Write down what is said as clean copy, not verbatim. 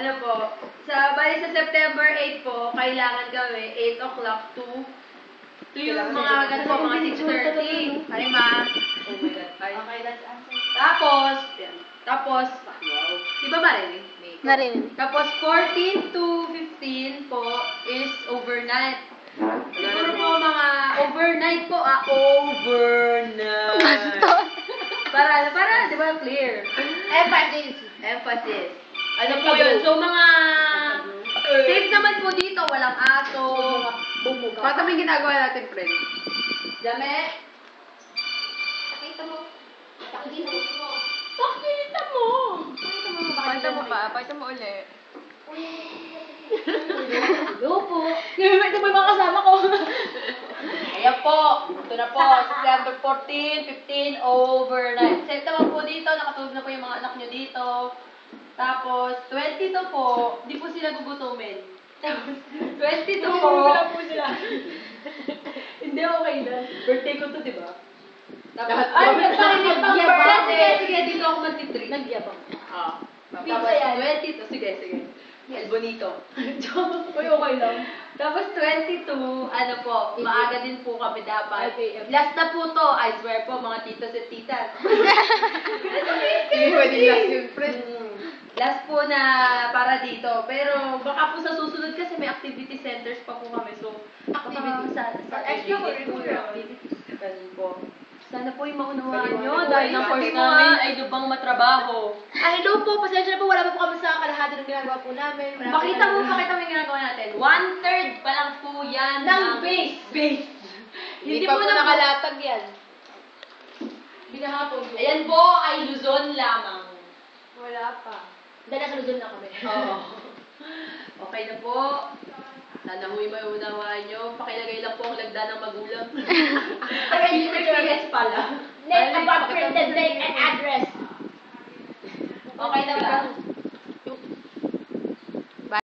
ano po, bali sa September 8 po, kailangan gawin 8 o'clock to yung mga ganito, mga 6:30. Ay, ma. Oh my God. Ay. Okay, let's answer. Tapos, di ba marinig? Narinig. Tapos, 14 to 15 po is overnight. Siguro po mga overnight po, overnight. Para, di ba, clear? Emphasis. Ano po yun? So, mga safe naman po dito, walang aso. Bumuga. Bakit kami ginagawa natin, friend? Dami. Pakita mo. Pakita mo. Pakita mo. Pakita mo pa. Pakita mo ulit. Hello po. Ito po yung mga kasama ko. Ayan po. Ito na po. September 14, 15, overnight. Safe naman po dito. Nakatulog na po yung mga anak nyo dito. Tapos, 22 po. Di po sila gugutumin. 22 po. Wala po sila. Hindi, okay lang. Birthday ko to, di ba? Tapos, Ay, nagparinig pang nagyabang. birthday. Sige, dito ako mag-3. Nagyabang. Tapos, 22. Sige. El Bonito. Uy, okay lang. Tapos, 22, ano po, maaga din po kami dapat. 5 a.m. Last na po to, I swear po, mga titos at titas. Hindi pwedeng last yun, friend. Last po na para dito. Pero baka po sa susunod kasi may activity centers pa po kami. So, Activity. sa Extracurricular activities. Ganun po. Sana po yung maunawaan Pwede nyo mo, dahil ang pwede course mo, namin ah. ay lubang matrabaho. Ay, hello po. Pasensya na po. Wala pa po kami sa kalahati ng ginagawa po namin. Pakita mo yung ginagawa natin. 1/3 pa lang po yan Ng base. Hindi po na nakalatag yan. Binahapon po. Ayan po ay Luzon lamang. Wala pa. Dahil nasa Luzon na kami. Oo. Okay na po. Sana mo yung maunawaan nyo. Pakilagay lang po ang lagda ng magulang. Yes pala. Name, about, the date, and address. Okay na ba?